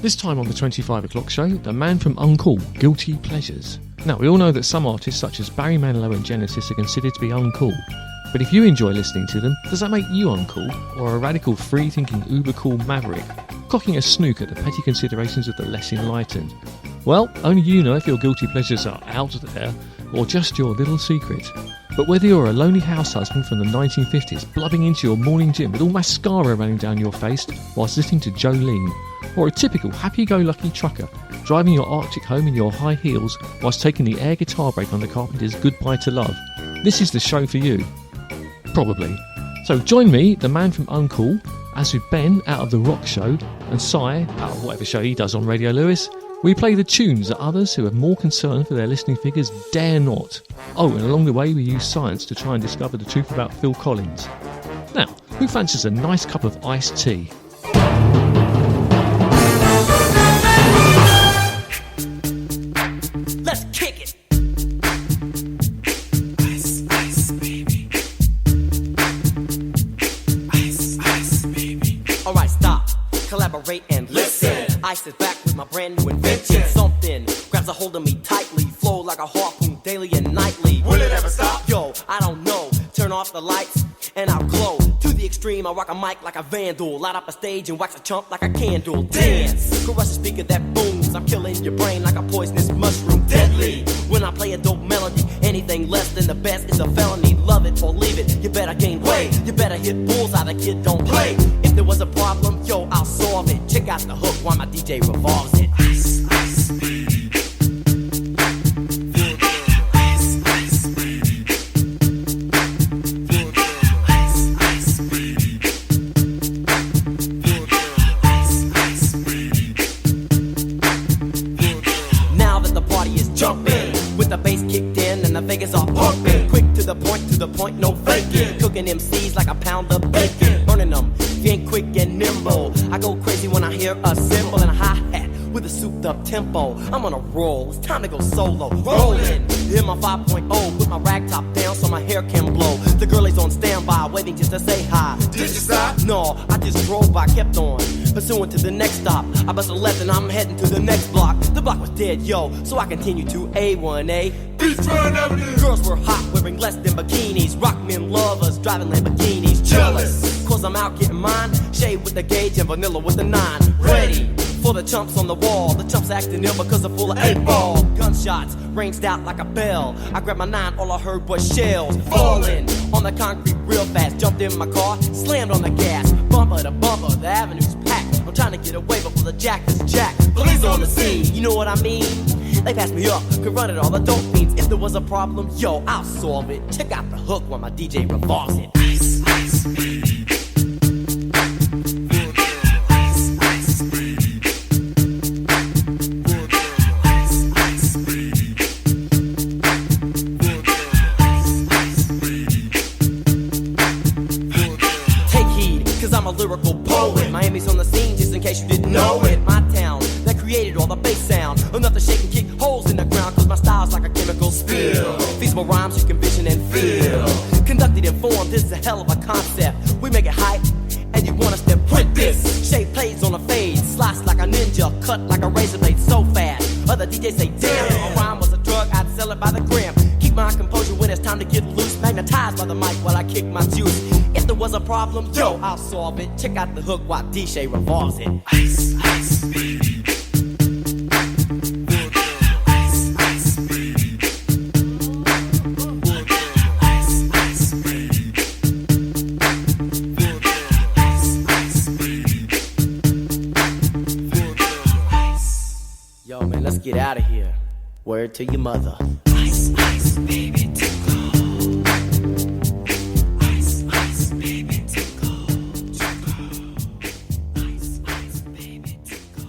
This time on the 25 o'clock show, the man from Uncool, Guilty Pleasures. Now, we all know that some artists such as Barry Manilow and Genesis are considered to be uncool. But if you enjoy listening to them, does that make you uncool? Or a radical, free-thinking, uber-cool maverick, cocking a snook at the petty considerations of the less enlightened? Well, only you know if your guilty pleasures are out there, or just your little secret. But whether you're a lonely house husband from the 1950s blubbing into your morning gym with all mascara running down your face whilst listening to Jolene, or a typical happy-go-lucky trucker driving your Arctic home in your high heels whilst taking the air guitar break on the Carpenters' Goodbye to Love, this is the show for you. Probably. So join me, the man from Uncool, as with Ben out of The Rock Show and Si out of whatever show he does on Radio Lewis. We play the tunes that others who have more concern for their listening figures dare not. Oh, and along the way we use science to try and discover the truth about Phil Collins. Now, who fancies a nice cup of iced tea? Let's kick it! Ice, ice, baby. Ice, ice, baby. Alright, stop, collaborate and listen. Ice is back with my brand new invention. Something grabs a hold of me tightly, flow like a harpoon daily and nightly. Will it ever stop? Yo, I don't know. Turn off the lights and I'll glow. To the extreme, I rock a mic like a vandal. Light up a stage and wax a chump like a candle. Dance, crush a speaker that booms. I'm killing your brain like a poisonous mushroom. Deadly, when I play a dope melody. Anything less than the best is a felony. Love it or leave it, you better gain weight. You better hit bullseye, the kid don't play. If there was a problem, yo, I'll solve it. Check out the hook while my DJ revolves it. Ice, ice, baby. Ice, ice, baby. Ice, ice, baby. Ice, ice, baby. Now that the party is jumping, with the bass kicked in and the Vegas are pumping. Quick to the point, no faking. Cooking MCs like a pound of bacon. Burning them, if you ain't quick and nimble. I go crazy when I hear a cymbal and a hi-hat with a souped up tempo. I'm on a roll, it's time to go solo. Rolling, hit my 5.0, put my rag top down so my hair can blow. The girl is on standby, waiting just to say hi. Did you stop? No, I just drove by, kept on pursuing to the next stop. I bust a left and I'm heading to the next block. The block was dead, yo, so I continued to A1A. Beachfront Avenue. Girls were hot, wearing less than bikinis. Rock men lovers, driving Lamborghinis. Jealous, cause I'm out getting mine. Shade with the gauge and vanilla with the 9. Ready for the chumps on the wall. The chumps acting ill because they're full of 8-ball. Gunshots ranged out like a bell. I grabbed my 9, all I heard was shells falling on the concrete real fast. Jumped in my car, slammed on the gas. Bumper to bumper, the avenue's packed. I'm trying to get away before the jack is jacked. Police on the scene, you know what I mean? They passed me up, could run it all the dope fiends. If there was a problem, yo, I'll solve it. Check out the hook while my DJ revolves it. Ice, ice, baby. Ice, ice, baby. Ice, ice, baby. Ice, ice, baby. Take heed, cause I'm a lyrical poet. Miami's on the scene, just in case you didn't know it. My town, that created all the bass sound. Enough to shake and kick holes in the ground, cause my style's like a chemical spill. Feasible rhymes you can vision and feel. Conducted in form, this is a hell of a concept. We make it hype, and you want us to print this. Shape plays on a fade, slice like a ninja, cut like a razor blade so fast. Other DJs say, damn, if a rhyme was a drug, I'd sell it by the gram. Keep my composure when it's time to get loose. Magnetized by the mic while I kick my juice. If there was a problem, yo, I'll solve it. Check out the hook while DJ revolves it. Ice, ice, baby. Ice, ice, baby. Ice, ice, baby. Ice, ice, baby. Yo, man, let's get out of here. Word to your mother. Ice, ice, baby, to go. Ice, ice, baby, to go. Ice, ice, baby, to go.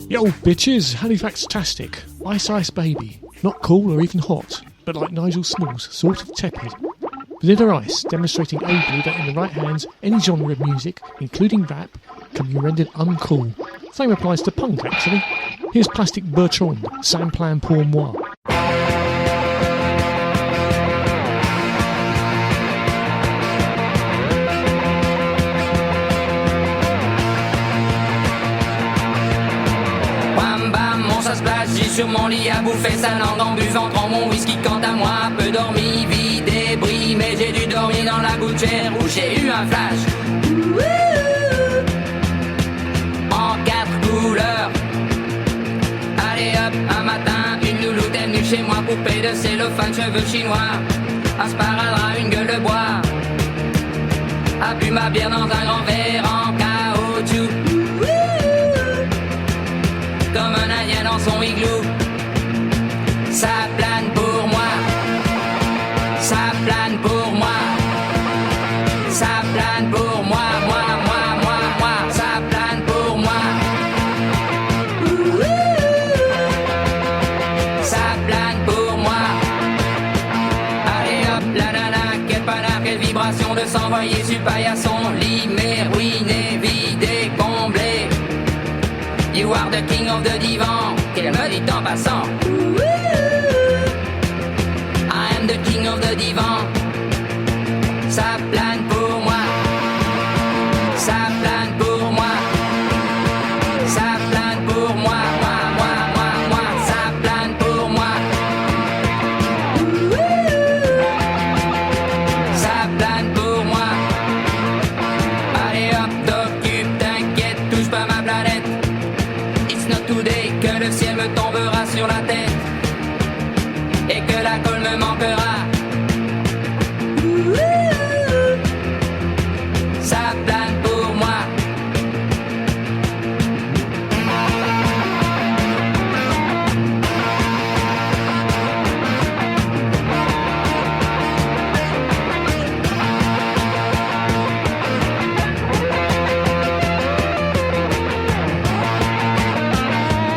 Yo, bitches, Halifax-tastic. Ice Ice Baby. Not cool or even hot, but like Nigel Smalls, sort of tepid. Vanilla Ice, demonstrating ably that in the right hands, any genre of music, including rap, can be rendered uncool. Same applies to punk, actually. Here's Plastic Bertrand, Sans Plan Pour Moi. un splash, j'ai sur mon lit à bouffer sa langue en buvant grand mon whisky. Quant à moi, peu dormi, vie débris, mais j'ai dû dormir dans la gouttière où j'ai eu un flash. En 4 couleurs. Allez hop, un matin, une louloute est venue chez moi, poupée de cellophane, cheveux chinois, un sparadrap, une gueule de bois, a bu ma bière dans un grand verre en caoutchouc, comme un indien dans son igloo. Ça plane pour moi, ça plane pour moi, ça plane pour moi, moi, ça plane pour moi. Ça plane pour moi. Allez hop, la nana, quel panard, quelle vibration de s'envoyer sur paillasson. Lit, mais ruiné, vidé, comblé. You are the king of the divan, qu'elle me dit en passant. I am the king of the divan. Ça plane pour moi. Ça plane pour moi. Ça plane pour moi. Ça plane pour moi. Ça plane pour moi. Allez hop, t'occupe, t'inquiète, touche pas ma planète. It's not today que le ciel me tombera sur la tête et que la colle me manquera. Ça plane pour moi.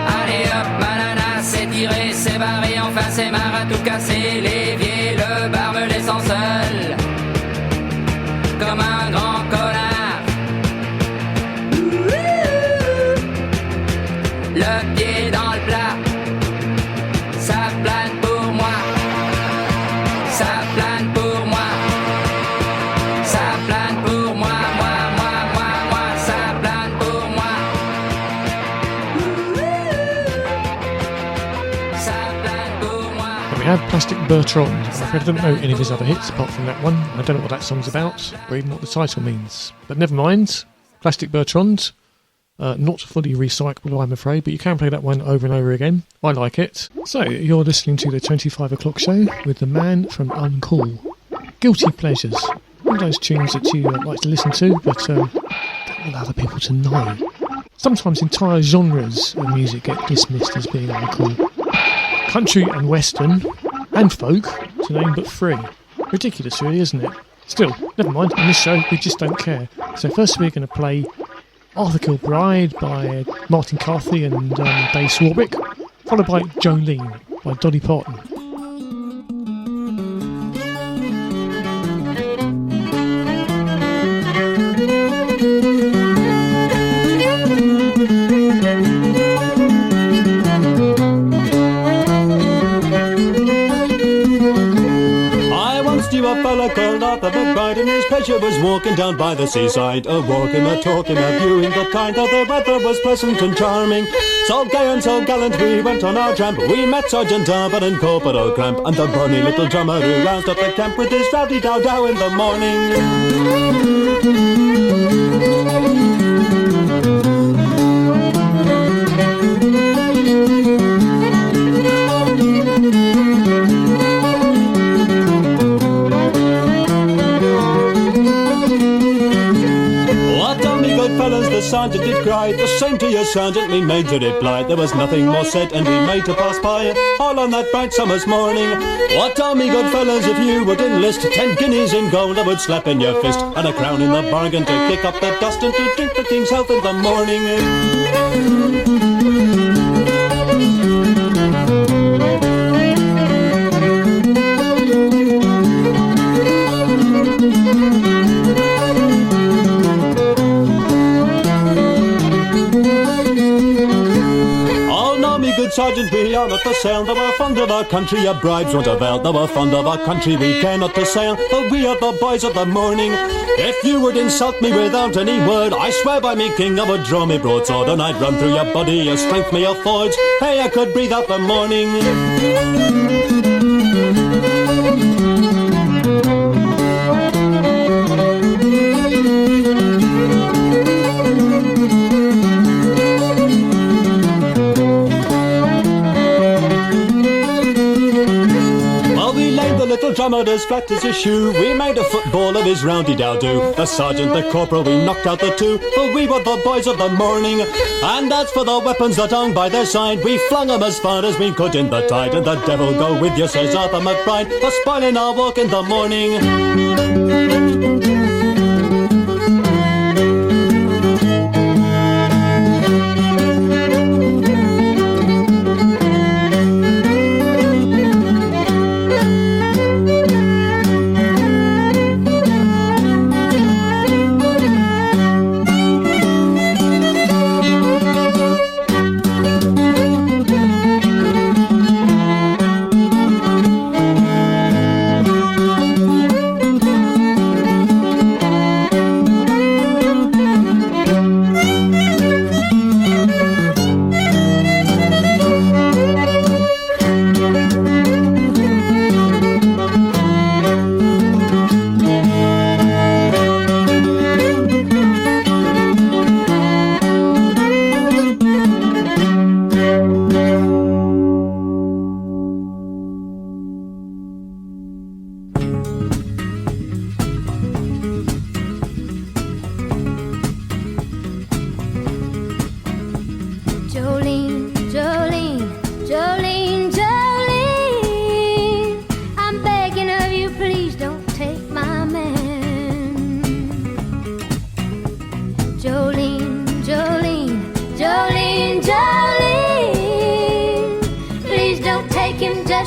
Allez hop, ma nana, c'est tiré, c'est barré, enfin c'est marre à tout casser. L'évier, le bar me laissant seul, comme un grand connard. Le pied dans le plat. Ça plane pour moi. Ça plane pour moi. Ça plane pour moi. Ça plane pour moi. Ça plane pour moi. And we had Plastic Bertrand. I'm afraid I don't know any of his other hits apart from that one. I don't know what that song's about or even what the title means. But never mind. Plastic Bertrand. Not fully recyclable, I'm afraid, but you can play that one over and over again. I like it. So, you're listening to the 25 o'clock show with the man from Uncool. Guilty Pleasures. All those tunes that you like to listen to, but don't want other people to know. Sometimes entire genres of music get dismissed as being uncool. Country and western, and folk, to name but 3. Ridiculous, really, isn't it? Still, never mind, on this show, we just don't care. So first we're going to play Arthur Kilbride by Martin Carthy and Bass Warwick, followed by Jolene by Dolly Parton. A fella called Arthur McBride, and his pleasure was walking down by the seaside, a walking, a talking, a viewing the time, though the weather was pleasant and charming. So gay and so gallant we went on our tramp. We met Sergeant Darby and Corporal Cramp, and the bonny little drummer who roused up the camp with his rowdy dow-dow in the morning. The sergeant did cry, the same to your sergeant, me major replied. There was nothing more said, and we made to pass by, all on that bright summer's morning. What are me good fellas if you would enlist? 10 guineas in gold I would slap in your fist, and a crown in the bargain to kick up the dust and to drink the king's health in the morning. said, Sergeant, we are not for sale, though we're fond of our country, your bribes won't avail. Though we're fond of our country, we care not to sail, but we are the boys of the morning. If you would insult me without any word, I swear by me king, I would draw me broadsword, and I'd run through your body, your strength me affords. Hey, I could breathe out the morning. Drummer as flat as a shoe, we made a football of his roundy dow-do. The sergeant, the corporal, we knocked out the two, for we were the boys of the morning. And as for the weapons that hung by their side, we flung 'em as far as we could in the tide. And the devil go with you, says Arthur McBride, for spoiling our walk in the morning.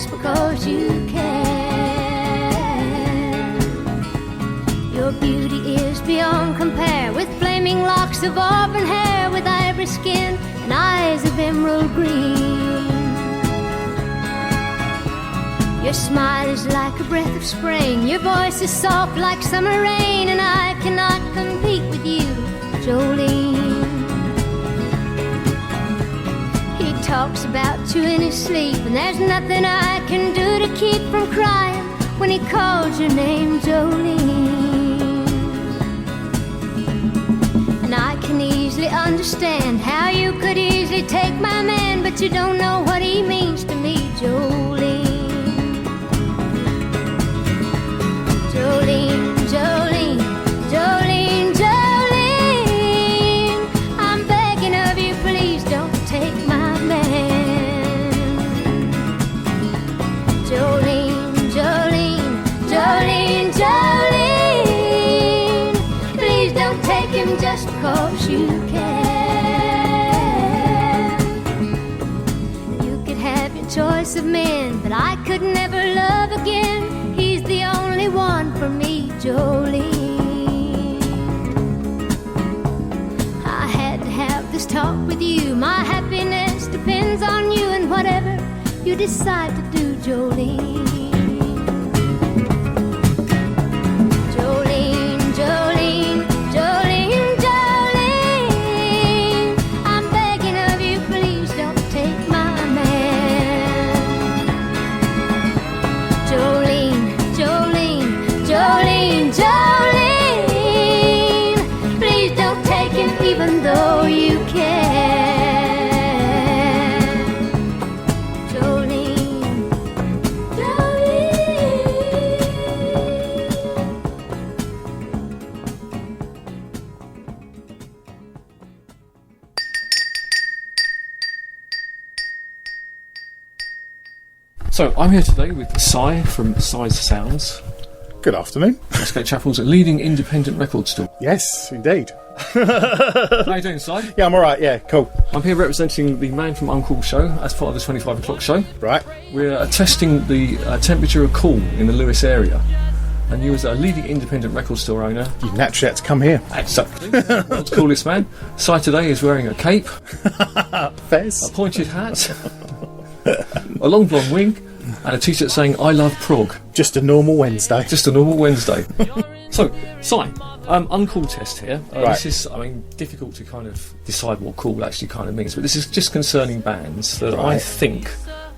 Because you can. Your beauty is beyond compare, with flaming locks of auburn hair, with ivory skin and eyes of emerald green. Your smile is like a breath of spring, your voice is soft like summer rain, and I cannot compete with you, Jolene. Talks about you in his sleep, and there's nothing I can do to keep from crying when he calls your name, Jolene. And I can easily understand how you could easily take my man, but you don't know what he means to me, Jolene. Jolene, Jolene, Jolene, Jolene, I'm begging of you, please don't take my Jolene, Jolene, Jolene, Jolene, please don't take him just because you can. You could have your choice of men, but I could never love again. He's the only one for me, Jolene. I had to have this talk with you. My happiness depends on you, and whatever you decide to do, Jolene. Jolene, Jolene, Jolene, Jolene, I'm begging of you, please don't take my man. Jolene, Jolene, Jolene, Jolene, please don't take him even though you can. So, I'm here today with Si from Si's Sounds. Good afternoon. Westgate Chapel's leading independent record store. Yes, indeed. How you doing, Si? Yeah, I'm alright, yeah, cool. I'm here representing the Man from Uncool show as part of the 25 o'clock show. Right. We're testing the temperature of cool in the Lewis area. And you, as a leading independent record store owner, You naturally had to come here. exactly, world's coolest man. Si today is wearing a cape, Fez. a pointed hat, a long blonde wig, and a t-shirt saying "I love prog." Just a normal Wednesday. Just a normal Wednesday. So, Si, uncool test here. Right. This is, difficult to kind of decide what cool actually kind of means, but this is just concerning bands that I Right. think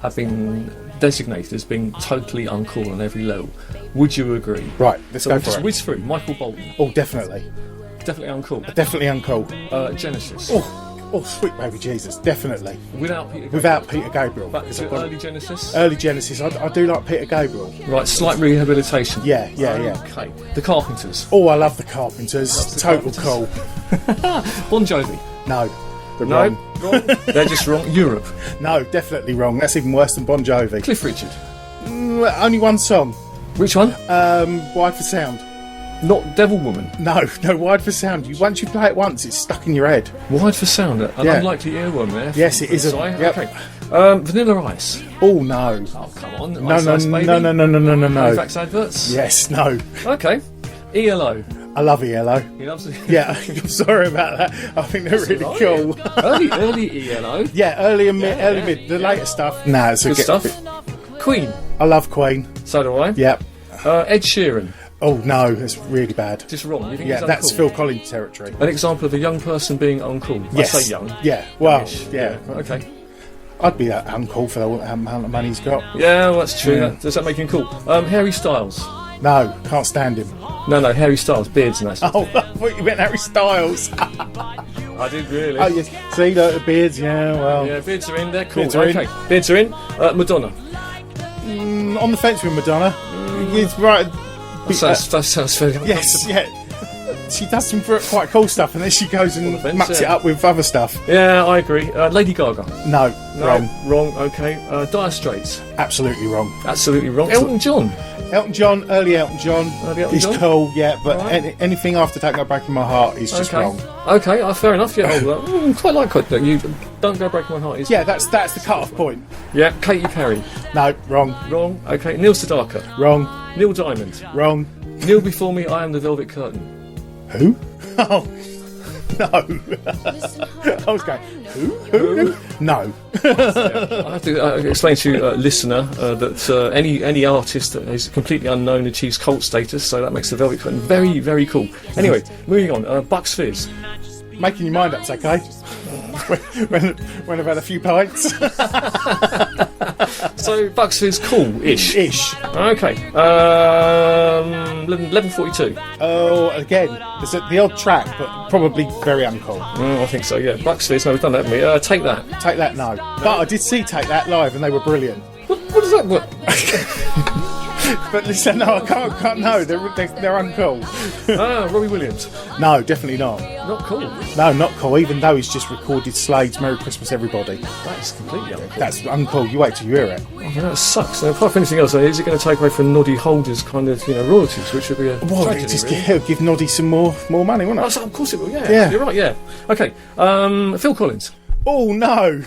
have been designated as being totally uncool on every level. Would you agree? Right, let's So go we'll for just it. whiz through. Michael Bolton, Oh, definitely. definitely uncool. Definitely uncool. Genesis, Oh, sweet baby Jesus, definitely. without Peter Gabriel. Without Peter Gabriel. But is it early Genesis? Early Genesis, I do like Peter Gabriel. Right, slight rehabilitation. Yeah. Okay. The Carpenters. Oh, I love the Carpenters. the Total Carpenters. cool. Bon Jovi. No, they're No, wrong. wrong. They're just wrong. Europe. No, definitely wrong. That's even worse than Bon Jovi. Cliff Richard. Only one song. Which one? Wide for Sound. Not Devil Woman. No, Wide for Sound. Once you play it once, it's stuck in your head. Wide for Sound. An Yeah. unlikely earworm there. Yes, it is. Sorry. Yep. Okay. Vanilla Ice. Oh no. Oh, come on. No, Ice no, Ice Baby. no. Halifax adverts. Yes, no. Okay. ELO. I love ELO. He loves it. Yeah, I'm sorry about that. I think they're really all cool. early ELO. Yeah, early and mid, Yeah, mid. The later stuff. Nah, it's a Good stuff. Queen. I love Queen. So do I. Yep. Ed Sheeran. Oh no, that's really bad. Just wrong. You think Yeah, he's that's uncool? Phil Collins territory. An example of a young person being uncool. Yes. I say young. Yeah. Well, Ish. yeah. Okay. I'd be that uncool for the amount of money he's got. Yeah, well, that's true. Yeah. Does that make him cool? Harry Styles. No, can't stand him. No, Harry Styles, beards and that. Oh, I thought you meant Harry Styles. I did really. Oh yes. See, look, the beards. Yeah, well, Yeah, beards are in there. Cool. Beards are in. Okay, beards are in. Madonna. on the fence with Madonna. It's right. That sounds very. Yes, yeah. She does some quite cool stuff, and then she goes and fence, mucks it yeah. up with other stuff. Yeah, I agree. Lady Gaga. No, No, wrong. Wrong. Okay. Dire Straits. Absolutely wrong. Absolutely wrong. Elton John. Elton John, early Elton John, Early Elton is John? cool, yeah, but Right. anything after Take My Break in My Heart is just Okay. wrong. Okay. Fair enough. Yeah. Quite like it. You don't go break my heart. Is Yeah, that's the cut-off point. Yeah. Katy Perry. No, wrong, Wrong. Okay. Neil Sedaka. wrong, Neil Diamond. wrong. Kneel before me. I am the Velvet Curtain. Who? Oh, no. I was going, who? No. I have to explain to you, listener, that any artist that is completely unknown achieves cult status, so that makes the Velvet Curtain very, very cool. Anyway, moving on. Bucks Fizz. Making your mind up's okay. when I've had a few pints. So Bucks Fizz, cool-ish. Ish. Okay. 11:42. Oh, again, there's the odd track, but probably very uncool. I think so. Yeah. Bucks Fizz. No, we've done that, haven't we? Take that. Take That, no. But I did see Take That live, and they were brilliant. What does that? What? But listen, no, I can't no, they're uncool. Robbie Williams. No, definitely not. Not cool. No, not cool, even though he's just recorded Slade's Merry Christmas Everybody. That's completely uncool. That's uncool, you wait till you hear it. Oh, that sucks. Now, apart from anything else, is it going to take away from Noddy Holder's kind of royalties, which would be a Well, tragedy, it just really. give Noddy some more money, wouldn't Oh, it? so of course it will. Yeah. Yeah. You're right. Yeah. Okay. Phil Collins. Oh, no.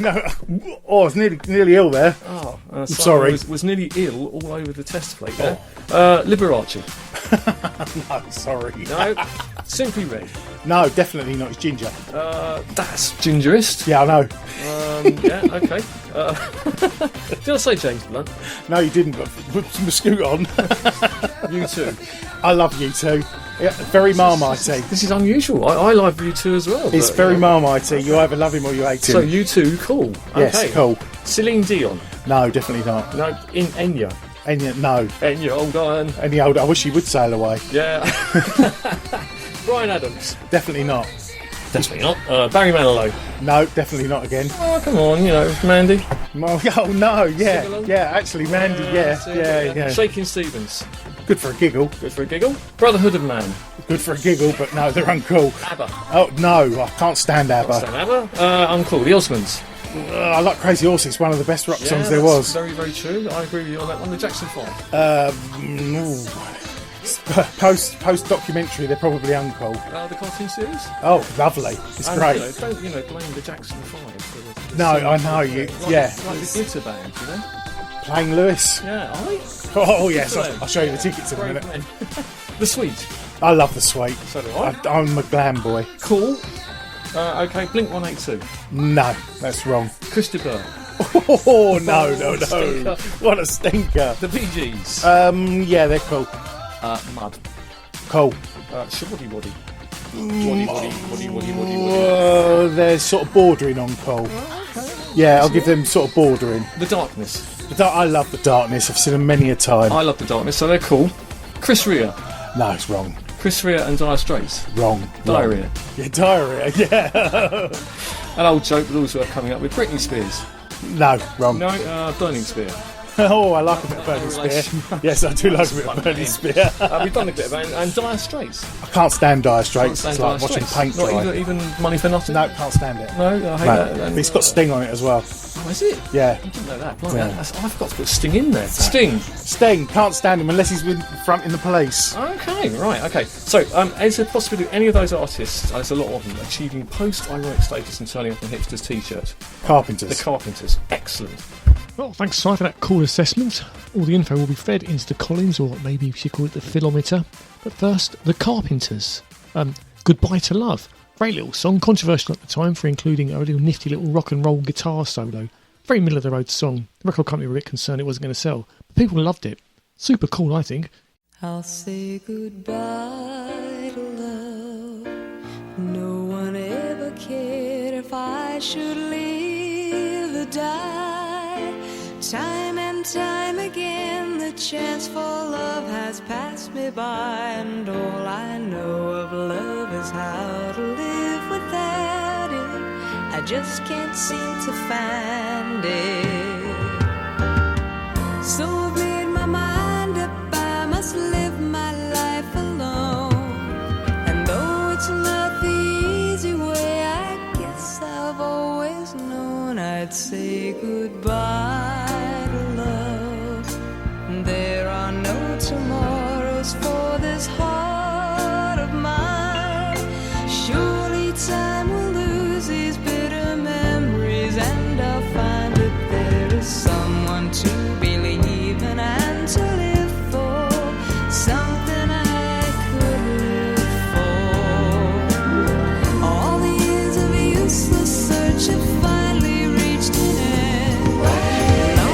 Oh, I was nearly ill there. Oh, sorry. Was nearly ill all over the test plate there. Liberace. No, sorry. No. Simply Red. No, definitely not. It's Ginger. That's gingerist. Yeah, I know. Yeah. Okay. Did I say James Blunt? No, you didn't, but put some scoot on. You too. I love you too. Yeah, very Marmitey. This is unusual. I like you two as well. It's but, very you know. Marmitey. You either love him or you hate him. So you two, cool. yes, Okay. cool. Celine Dion. No, definitely not. No. In Enya. No, Enya. Old iron. any old. I wish he would sail away. Yeah. Brian Adams. Definitely not. Definitely not. Barry Manilow. No, definitely not again. Oh, come on, Mandy. Oh no, yeah, Sing along. yeah. Actually, Mandy, yeah. Shaking Stevens. Good for a giggle. Good for a giggle. Brotherhood of Man. Good for a giggle, but no, they're uncool. ABBA. Oh no, I can't stand ABBA. Stan ABBA. Uncool. The Osmonds. I like Crazy Horse. It's one of the best rock songs there that's was. very, very true. I agree with you on that one. The Jackson 5. Post documentary, they're probably uncool. The cartoon series. Oh, lovely. It's And, great. don't blame the Jackson 5 for the No, scene. I know you. Like, Yeah, Like the glitter band, playing Lewis. Yeah, Oh yes, Excellent. I'll show you the tickets in a minute. The Sweet. I love the Sweet. So do I. I'm a glam boy. Cool. Okay, Blink 182. No, that's wrong. Christopher. Oh, no. What a stinker. The Bee Gees. Yeah, they're cool. Mud. Cool. Shabody Waddy. They're sort of bordering on cool. Yeah, I'll give them sort of bordering. The Darkness. I love the Darkness. I've seen them many a time. I love the Darkness, so they're cool. Chris Rea. No, it's wrong. Chris Rea and Dire Straits. Wrong. Diarrhea. Yeah, diarrhea. Yeah. An old joke, but also coming up with Britney Spears. No, wrong. No, Burning Spear. Oh, I like a bit of Burning Spear. Yes, I do like a bit of Burning Spear. We've done a bit of it. And Dire Straits. I can't stand Dire Straits. Can't It's stand like Dire watching Straits. paint dry. Not even Money for Nothing. No, can't stand it. No, I hate that. And, It's got Sting on it as well. Oh, is it? Yeah. I didn't know that. Blimey, Yeah. I forgot to put Sting in there. Sting. Can't stand him unless he's with front in the police. Okay, right, okay. So, is there a possibility any of those artists, there's a lot of them, achieving post-ironic status and turning up in hipsters' t-shirts? Carpenters. The Carpenters. Excellent. Well, thanks, Si, for that cool assessment. All the info will be fed into the Collins, or maybe you should call it the Philometer. But first, the Carpenters. Goodbye to Love. Great little song, controversial at the time for including a little nifty little rock and roll guitar solo. Very middle of the road song. The record company were a bit concerned it wasn't going to sell, but people loved it. Super cool, I think. I'll say goodbye to love. No one ever cared if I should live or die. Time and time again the chance for love has passed me by, and all I know of love is how to live without it. I just can't seem to find it. So I've made my mind up, I must live my life alone. And though it's not the easy way, I guess I've always known I'd say goodbye to love. There are no tomorrows for this heart of mine. Surely time will lose these bitter memories, and I'll find that there is someone to believe in and to live for, something I could live for. All the years of useless search have finally reached an end. No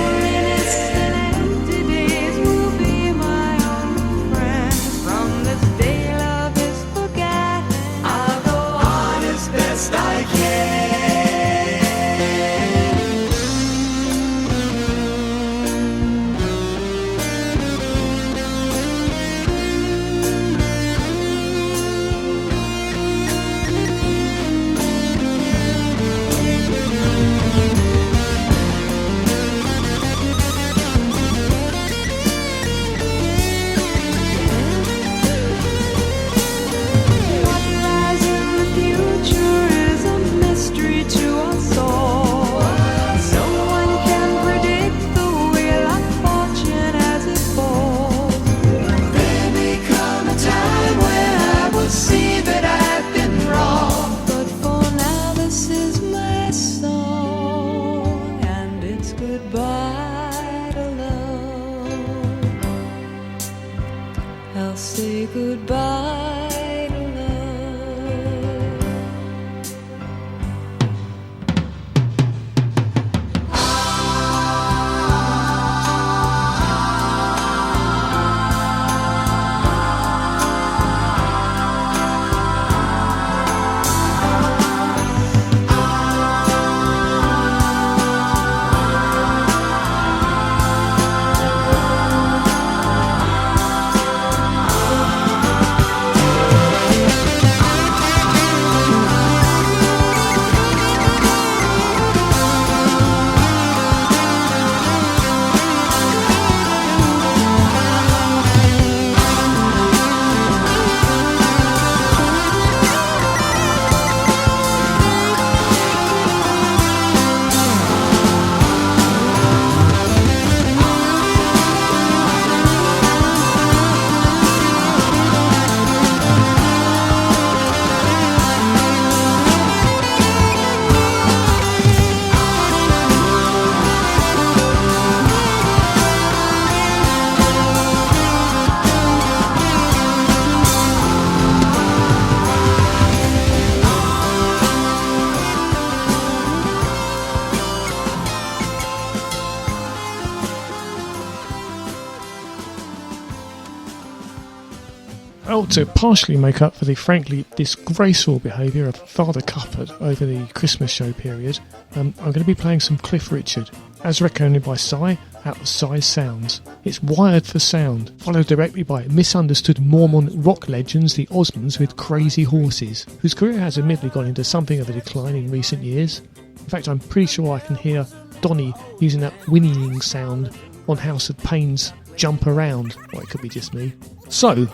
Well, to partially make up for the frankly disgraceful behaviour of Father Cuppard over the Christmas show period, I'm going to be playing some Cliff Richard, as recommended by Cy, out of Cy's Sounds. It's Wired for Sound, followed directly by misunderstood Mormon rock legends, the Osmonds with Crazy Horses, whose career has admittedly gone into something of a decline in recent years. In fact, I'm pretty sure I can hear Donny using that whinnying sound on House of Pain's Jump Around. Well, it could be just me. So,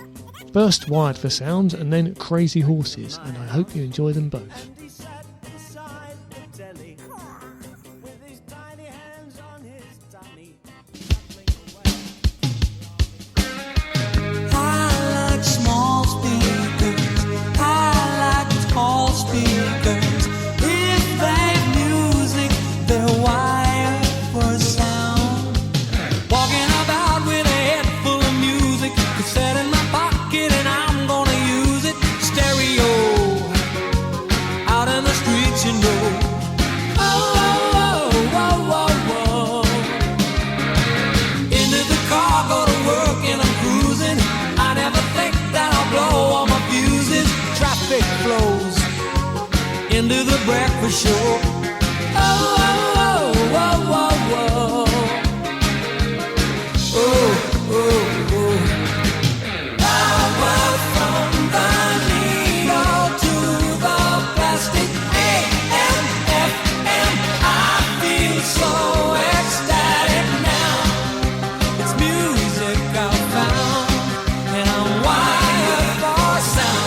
first Wired for Sound and then Crazy Horses, and I hope you enjoy them both. Into the breakfast show. Oh, oh, oh, oh, oh, oh. Oh, oh, oh. Power from the needle to the plastic. AM, FM, I feel so ecstatic now. It's music I found, and I'm wired for sound.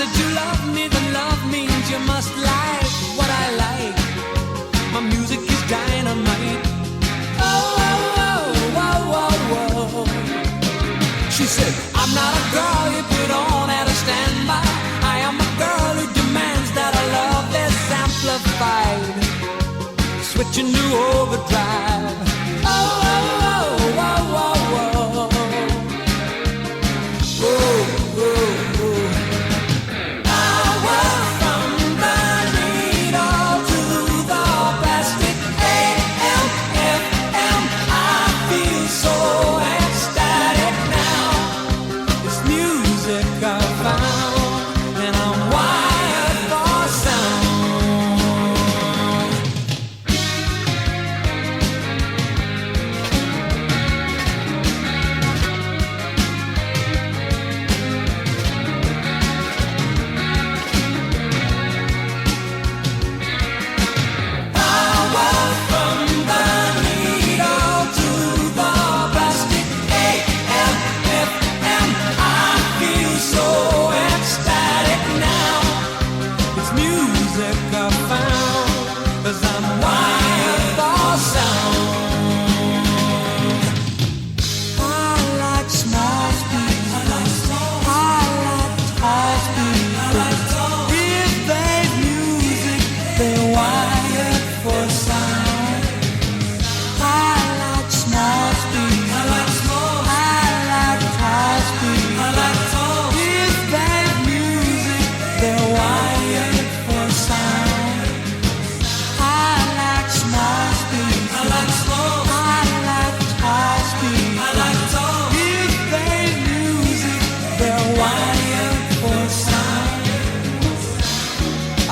You love me, then love means you must like what I like. My music is dynamite. Oh, oh, oh, oh, oh, oh. She said, I'm not a girl you put on at a standby. I am a girl who demands that I love this amplified, switching to overdrive. Oh, oh, oh, oh, oh, oh. Oh, oh, oh.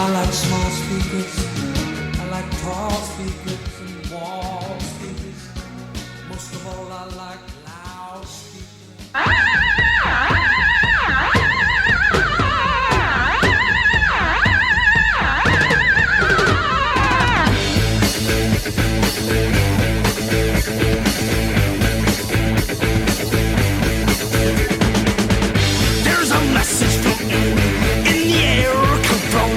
I like small speakers, I like tall speakers and wall speakers. Most of all, I like loud speakers. There's a message floating in the air, come from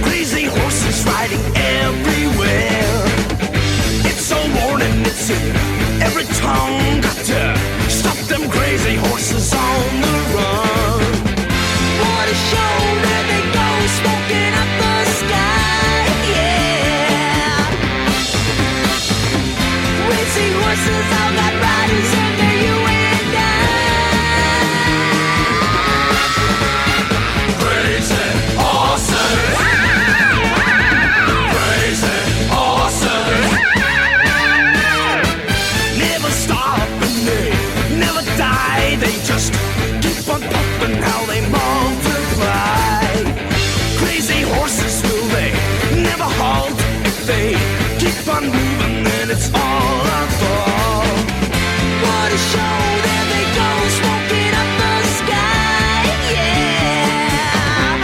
crazy horses riding everywhere. It's so warning, it's in every tongue. Got to stop them crazy horses on the run. What a show, there they go, smoking up the sky, yeah. Crazy horses, all got riders under you and I. it's all our fault. What a show, there they go, smoking up the sky, yeah.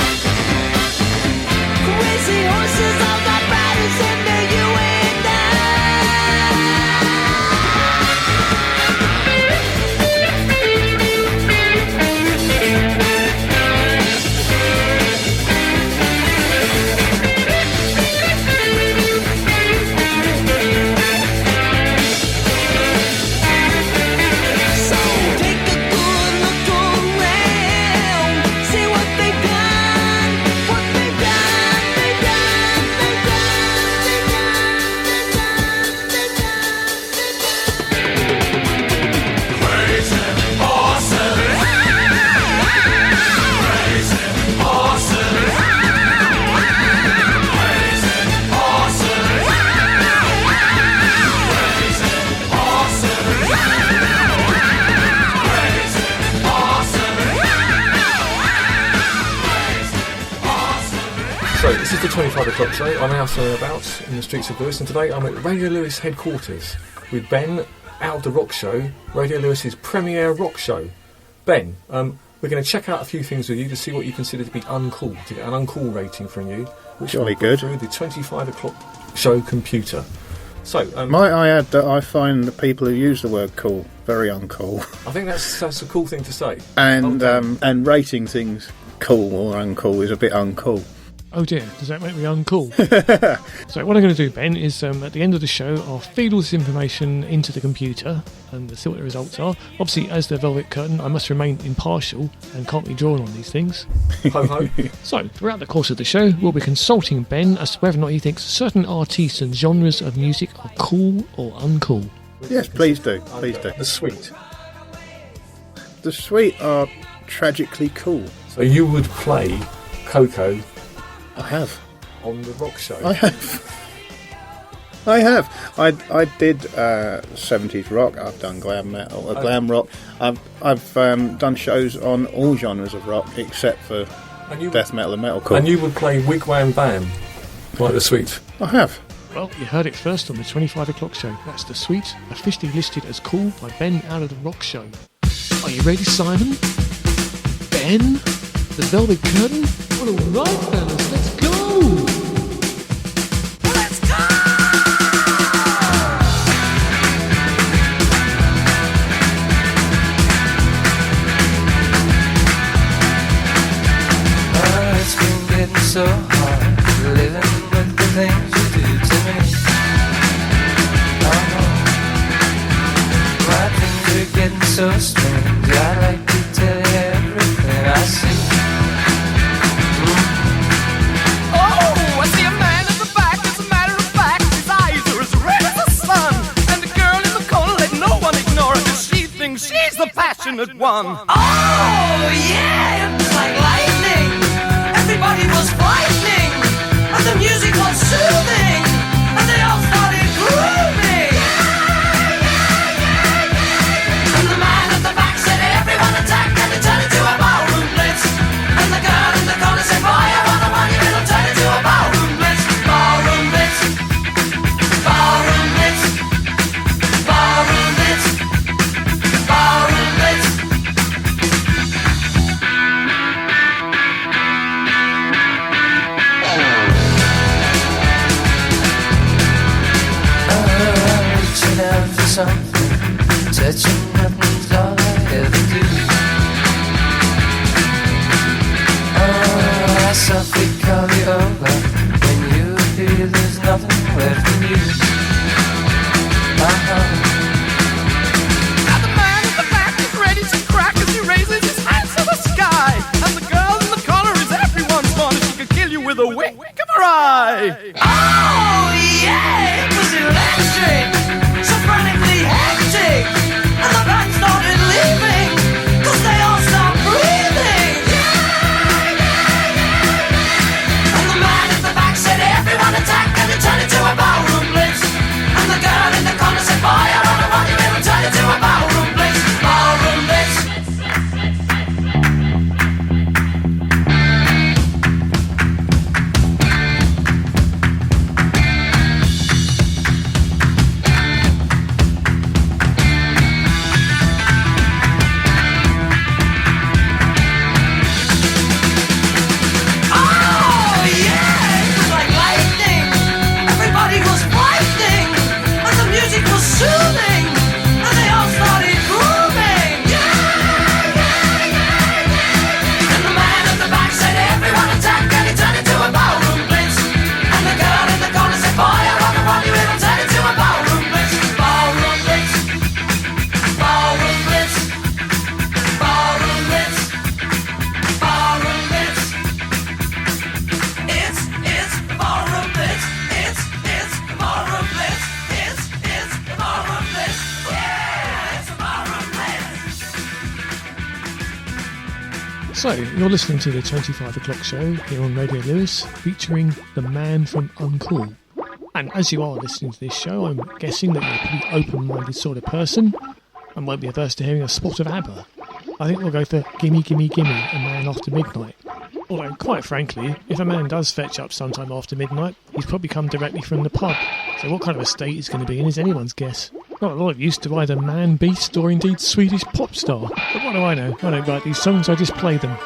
Crazy horses, all got riders into you and So, this is the 25 o'clock show. I'm out and about in the streets of Lewis, and today I'm at Radio Lewis headquarters with Ben out of the rock show, Radio Lewis's premiere rock show. Ben, we're going to check out a few things with you to see what you consider to be uncool, to get an uncool rating from you, which will Jolly go good. through the 25 o'clock show computer. So, Might I add that I find the people who use the word cool very uncool, I think that's a cool thing to say. and Okay. and rating things cool or uncool is a bit uncool. Oh dear, does that make me uncool? So what I'm going to do, Ben, is at the end of the show I'll feed all this information into the computer and see what the results are. Obviously, as the Velvet Curtain, I must remain impartial and can't be drawn on these things. Ho ho. So, throughout the course of the show, we'll be consulting Ben as to whether or not he thinks certain artists and genres of music are cool or uncool. Yes, please do. Please do. The Sweet. The Sweet are tragically cool. So you would play Coco I have. on the rock show? I have. I did 70s rock. I've done glam metal, glam rock. I've done shows on all genres of rock except for death metal and metalcore. And you would play Wigwam Bam like the Sweet? I have. Well, you heard it first on the 25 o'clock show. That's the Sweet, officially listed as cool by Ben out of the rock show. Are you ready, Simon? Ben? The Velvet Curtain? Well, alright, fellas, let's go! let's go! It's been getting so hard living with the things you do to me. My things are getting so strange. I'd like to tell you everything I see. Oh, I see a man at the back, as a matter of fact, his eyes are as red as the sun. And the girl in the corner, let no one ignore her, 'cause she thinks she's the passionate one. Oh, yeah, it was like lightning. Everybody was frightening, and the music was soothing, and they all started grooving. And the man at the back said, everyone attack, and it turned into a ballroom blitz. And the girl in the corner said, boy, I wanna run you, it'll turn into a ballroom blitz. Ballroom blitz. Ballroom blitz. Ballroom blitz. Ballroom blitz. Reaching out for something, touching nothing's all I ever do. I softly call you over when you feel there's nothing left in you. Now the man at the back is ready to crack as he raises his hands to the sky. And the girl in the corner is everyone's fun, and she could kill you with a wink of her eye. Oh, yeah, it was electric, so frantically hectic. And the band started leaving, 'cause they all stopped breathing. And the man at the back said, everyone attack, and it turned into a ballroom blitz. And the girl in the corner said, boy, I wanna run you, it'll turn into a ballroom blitz. Ballroom blitz. So, you're listening to the 25 o'clock show here on Radio Lewis, featuring the man from Uncool. And as you are listening to this show, I'm guessing that you're a pretty open-minded sort of person and won't be averse to hearing a spot of ABBA. I think we'll go for Gimme Gimme Gimme, A Man After Midnight. Although, quite frankly, if a man does fetch up sometime after midnight, he's probably come directly from the pub. So what kind of a state he's going to be in is anyone's guess. Not a lot of use to either man, beast, or indeed Swedish pop star. But what do I know? I don't write these songs, I just play them.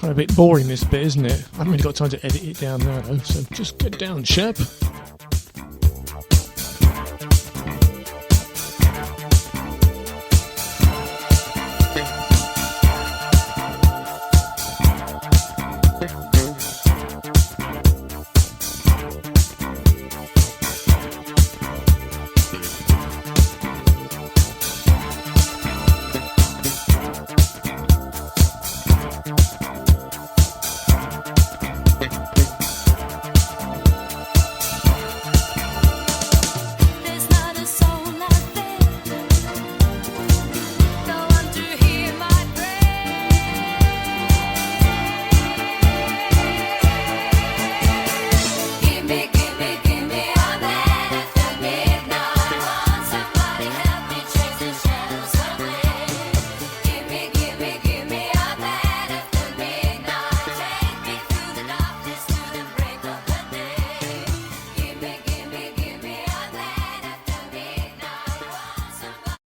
A bit boring, this bit, isn't it? I haven't really got time to edit it down now though, so just get down, chap.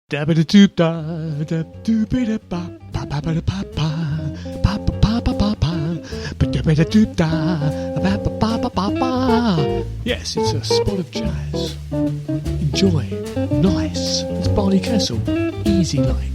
Dabba da doop da da doopy da ba ba ba ba da pa pa pa pa pa pa pa ba dabba da doop da ba ba ba ba ba ba. Yes, it's a spot of jazz. Enjoy. Nice. It's Barney Kessel. Easy like.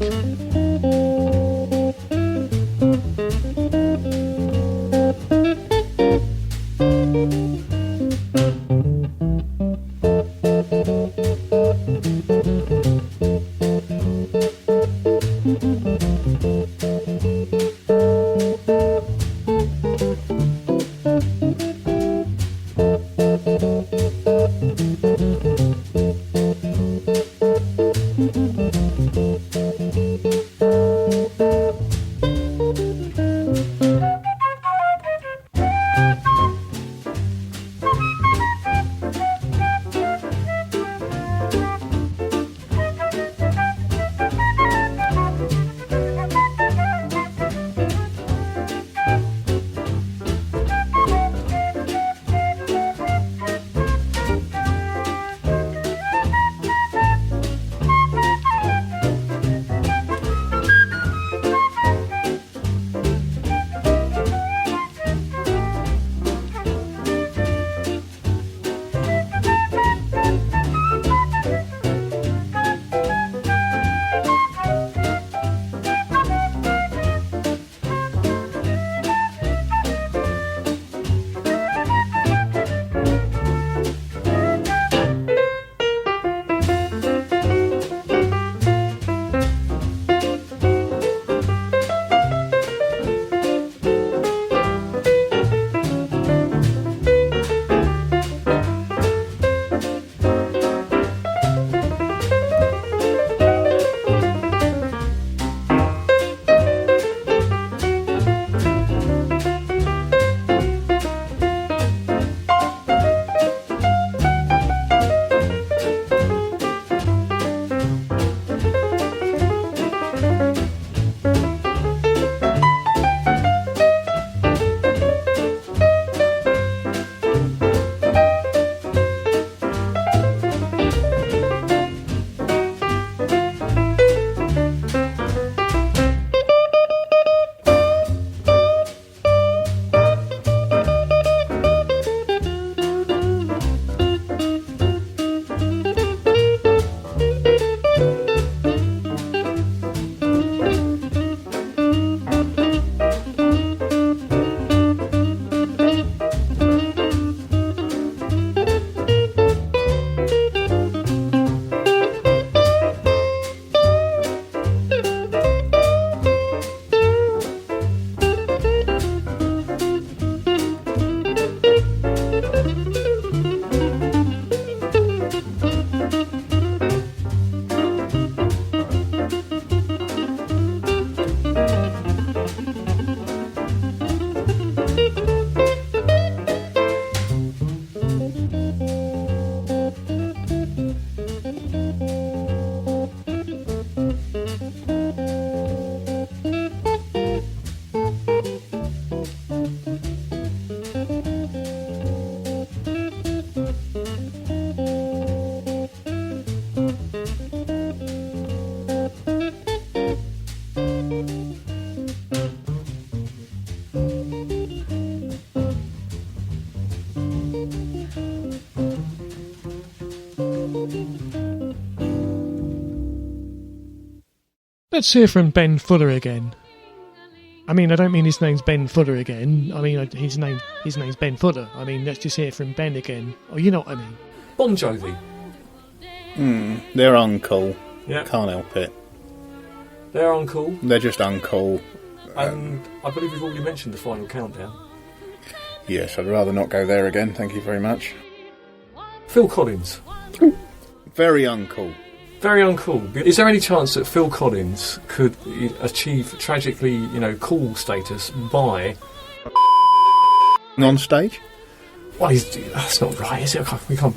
Let's hear from Ben Fuller again. I mean, I don't mean his name's Ben Fuller again. I mean, his name's Ben Fuller. I mean, let's just hear from Ben again. Oh, you know what I mean. Bon Jovi. They're uncool. Yeah. Can't help it. They're uncool. They're just uncool. And I believe we've already mentioned the Final Countdown. Yes, I'd rather not go there again, thank you very much. Phil Collins. Very uncool. Very uncool. Is there any chance that Phil Collins could achieve tragically, cool status by... Non-stage? Well, that's not right, is it? We can't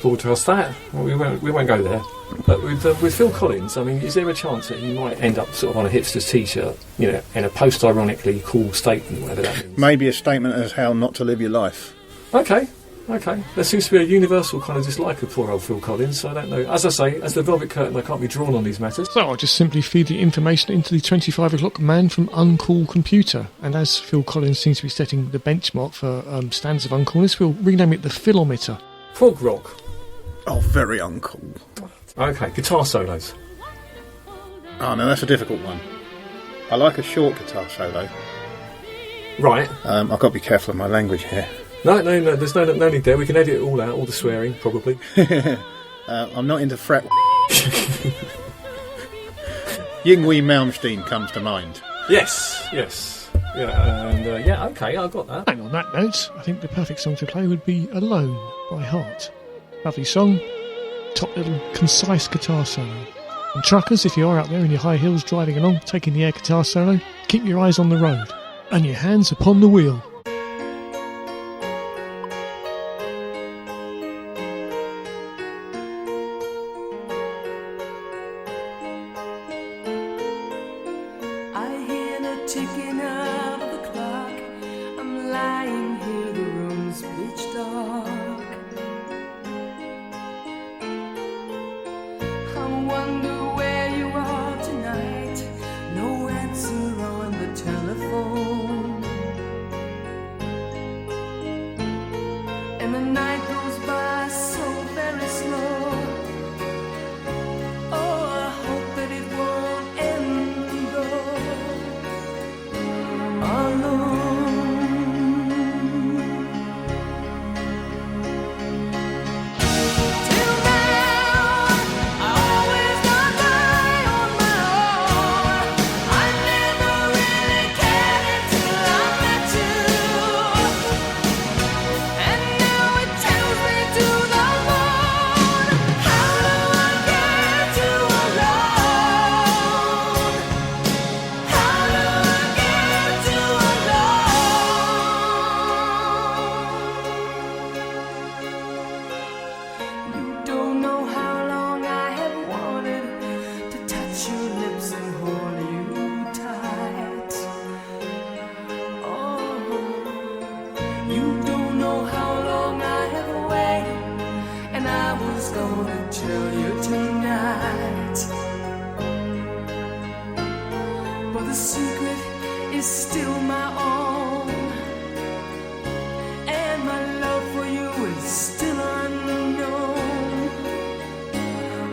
broadcast that. We won't go there. But with Phil Collins, I mean, is there a chance that he might end up sort of on a hipster's T-shirt, in a post-ironically cool statement, whatever that means? Maybe a statement as how not to live your life. Okay. There seems to be a universal kind of dislike of poor old Phil Collins, so I don't know. As I say, as the Velvet Curtain, I can't be drawn on these matters. So I'll just simply feed the information into the 25 o'clock man from Uncool computer. And as Phil Collins seems to be setting the benchmark for standards of uncoolness, we'll rename it the Philometer. Prog rock. Oh, very uncool. Okay, guitar solos. Oh, no, that's a difficult one. I like a short guitar solo. Right. I've got to be careful of my language here. No, there's no need there. We can edit it all out, all the swearing, probably. I'm not into fret. Yngwie Malmsteen comes to mind. Yes. Yeah, and okay, I got that. And on that note, I think the perfect song to play would be Alone by Heart. Lovely song, top little concise guitar solo. And truckers, if you are out there in your high heels driving along, taking the air guitar solo, keep your eyes on the road and your hands upon the wheel. Ticking of the clock, I'm lying here, the room's pitch dark. I wonder where you are tonight, no answer on the telephone. And the night goes by so very slow. Oh, I hope that it won't end though. But the secret is still my own, and my love for you is still unknown.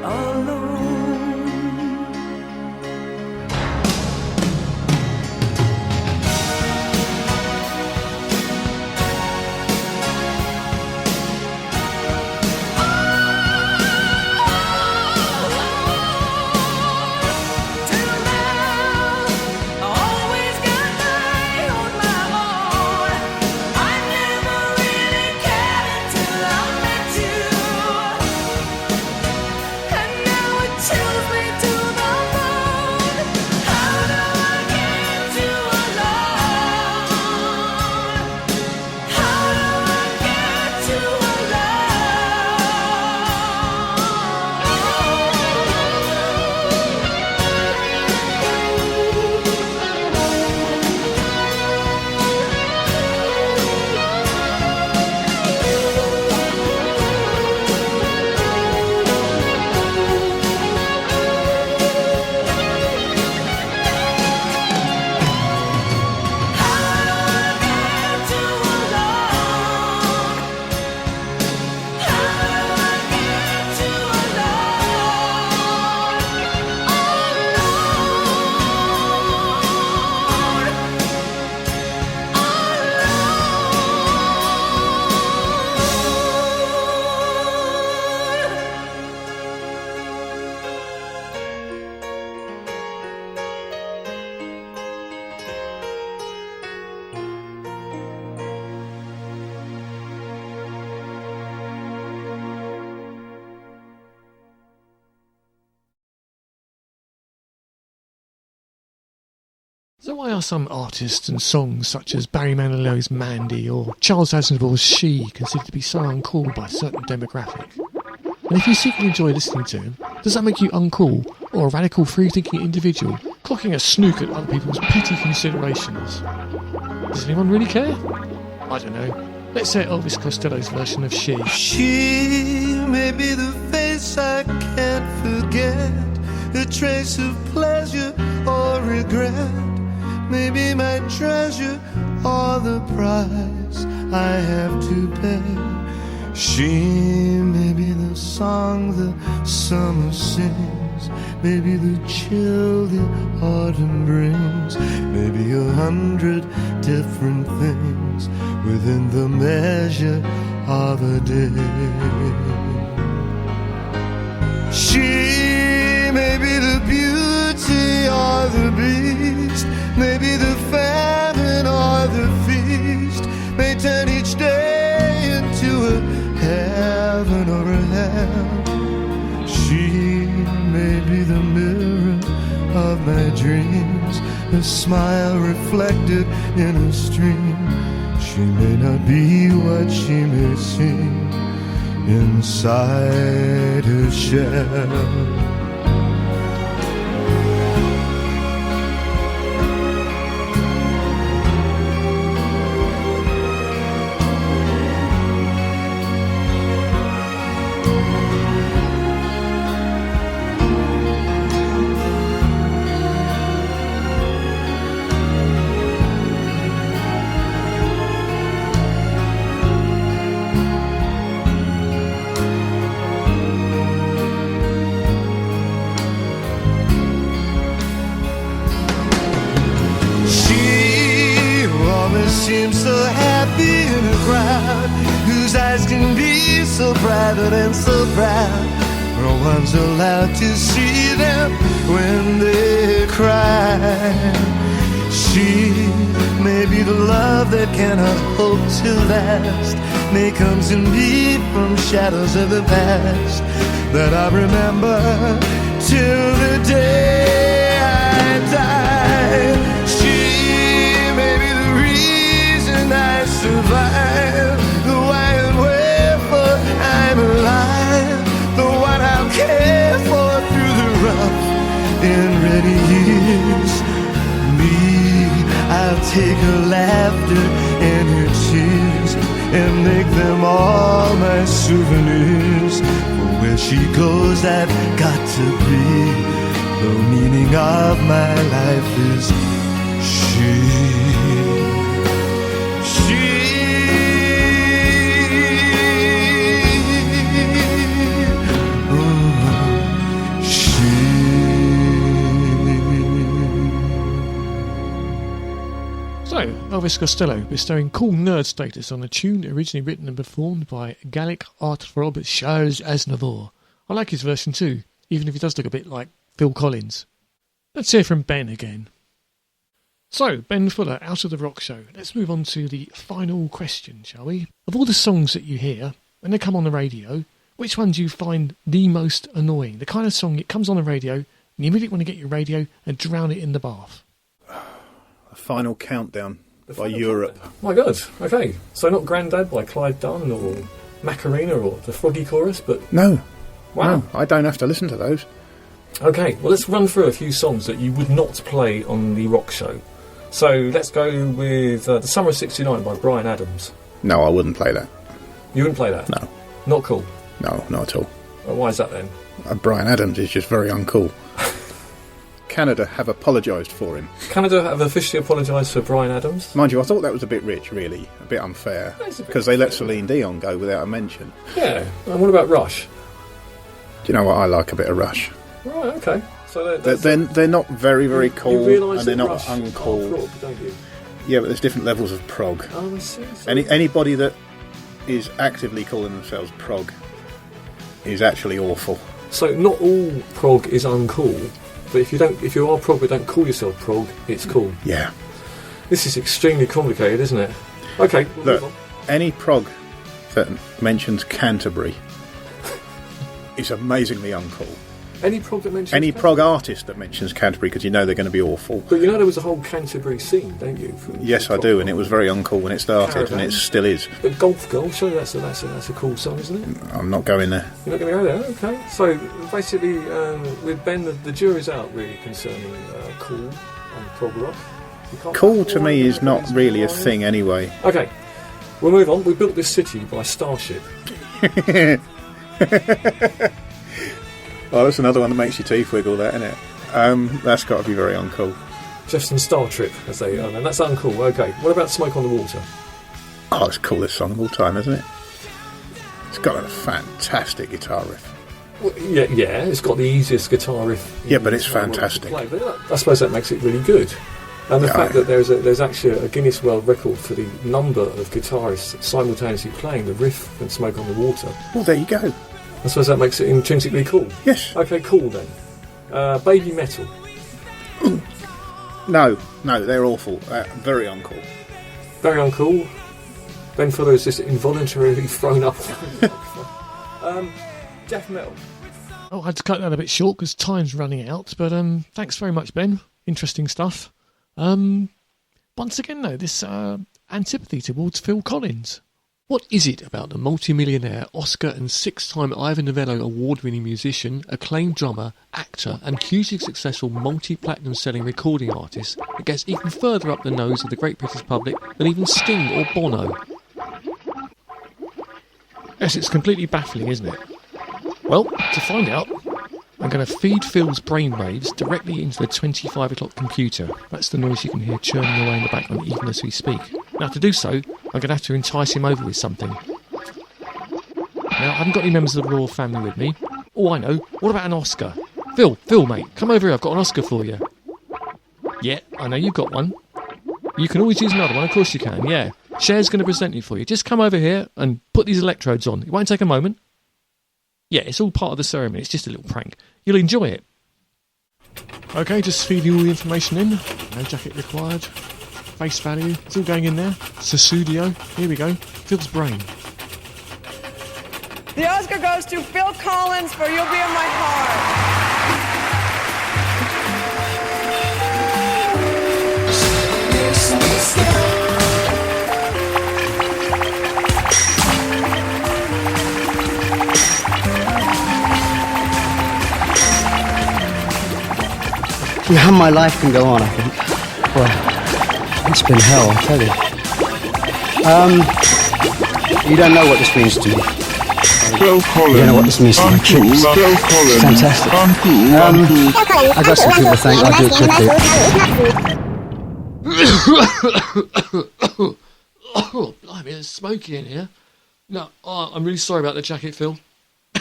Alone. So why are some artists and songs such as Barry Manilow's Mandy or Charles Aznavour's She considered to be so uncool by a certain demographic? And if you secretly enjoy listening to them, does that make you uncool or a radical free-thinking individual clocking a snook at other people's petty considerations? Does anyone really care? I don't know. Let's hear Elvis Costello's version of She. She may be the face I can't forget, a trace of pleasure or regret, maybe my treasure or the price I have to pay. She may be the song the summer sings, maybe the chill the autumn brings, maybe 100 different things, within the measure of a day. She may be the beauty or the beast, may be the famine or the feast, may turn each day into a heaven or a hell. She may be the mirror of my dreams, a smile reflected in a stream. She may not be what she may seem inside her shell. Seems so happy in a crowd whose eyes can be so private and so proud. No one's allowed to see them when they cry. She may be the love that cannot hope to last, may come to me from shadows of the past that I remember till the day I die. I survive, the why and wherefore I'm alive, the one I'll care for through the rough and ready years. Me, I'll take her laughter and her tears and make them all my souvenirs. For where she goes, I've got to be. The meaning of my life is she. So, Elvis Costello bestowing cool nerd status on a tune originally written and performed by Gallic heartthrob Charles Aznavour. I like his version too, even if he does look a bit like Phil Collins. Let's hear from Ben again. So, Ben Fuller, out of the rock show. Let's move on to the final question, shall we? Of all the songs that you hear, when they come on the radio, which one do you find the most annoying? The kind of song, it comes on the radio, and you immediately want to get your radio and drown it in the bath. A Final Countdown by Europe. Countdown. My God, okay. So not Grandad by Clive Dunn or Macarena or the Froggy Chorus, but... No. Wow. No, I don't have to listen to those. Okay, well let's run through a few songs that you would not play on the rock show. So let's go with The Summer of '69 by Bryan Adams. No, I wouldn't play that. You wouldn't play that? No. Not cool? No, not at all. Well, why is that then? Bryan Adams is just very uncool. Canada have apologised for him. Canada have officially apologised for Bryan Adams? Mind you, I thought that was a bit rich, really. A bit unfair. Because they let Celine Dion go without a mention. Yeah. And what about Rush? Do you know what? I like a bit of Rush. Right, okay. So they're not very, very cool, and they're not Rush uncool. Prog, don't you? Yeah, but there's different levels of prog. Oh, I see. Anybody that is actively calling themselves prog is actually awful. So not all prog is uncool, but if you are prog but don't call yourself prog, it's cool. Yeah. This is extremely complicated, isn't it? Okay. Look, any prog that mentions Canterbury is amazingly uncool. Any prog that mentions any prog artist that mentions Canterbury, because you know they're going to be awful. But you know there was a whole Canterbury scene, don't you? Yes, I do, and it was very uncool when it started, Caravan. And it still is. But Golf Girl, surely that's a cool song, isn't it? I'm not going there. You're not going to go there? Okay. So basically, with Ben, the jury's out really concerning cool and prog rock. Cool to me is not really a thing anyway. Okay, we'll move on. We built this city by Starship. Oh, that's another one that makes your teeth wiggle, that, isn't it? That's got to be very uncool. Jefferson Star Trip, as they and that's uncool. Okay, what about Smoke on the Water? Oh, it's the coolest song of all time, isn't it? It's got a fantastic guitar riff. Well, yeah, it's got the easiest guitar riff. Yeah, but it's fantastic. But I suppose that makes it really good. And the fact that there's actually a Guinness World Record for the number of guitarists simultaneously playing the riff and Smoke on the Water. Well, there you go. I suppose that makes it intrinsically cool. Yes. Okay, cool then. Baby Metal. No, they're awful. Very uncool. Very uncool. Ben Fuller is just involuntarily thrown up. Death metal. Oh, I had to cut that a bit short because time's running out. But thanks very much, Ben. Interesting stuff. Once again, though, this antipathy towards Phil Collins. What is it about the multimillionaire, Oscar and 6-time Ivor Novello award-winning musician, acclaimed drummer, actor and hugely successful multi-platinum selling recording artist that gets even further up the nose of the great British public than even Sting or Bono? Yes, it's completely baffling, isn't it? Well, to find out, I'm going to feed Phil's brainwaves directly into the 25 o'clock computer. That's the noise you can hear churning away in the background even as we speak. Now, to do so, I'm going to have to entice him over with something. Now, I haven't got any members of the royal family with me. Oh, I know. What about an Oscar? Phil, mate, come over here. I've got an Oscar for you. Yeah, I know you've got one. You can always use another one. Of course you can, yeah. Cher's going to present it for you. Just come over here and put these electrodes on. It won't take a moment. Yeah, it's all part of the ceremony. It's just a little prank. You'll enjoy it. Okay, just feeding all the information in. No jacket required. Face value. It's all going in there. It's a studio. Here we go. Phil's brain. The Oscar goes to Phil Collins for You'll Be in My Heart. Now my life can go on, I think. Well, it's been hell, I tell you. You don't know what this means to me. Phil Collins. You don't know what this means to my kids. Phil Collins. It's fantastic. I got some people to thank. I'll do it quickly. Oh, blimey, there's smoky in here. No, I'm really sorry about the jacket, Phil.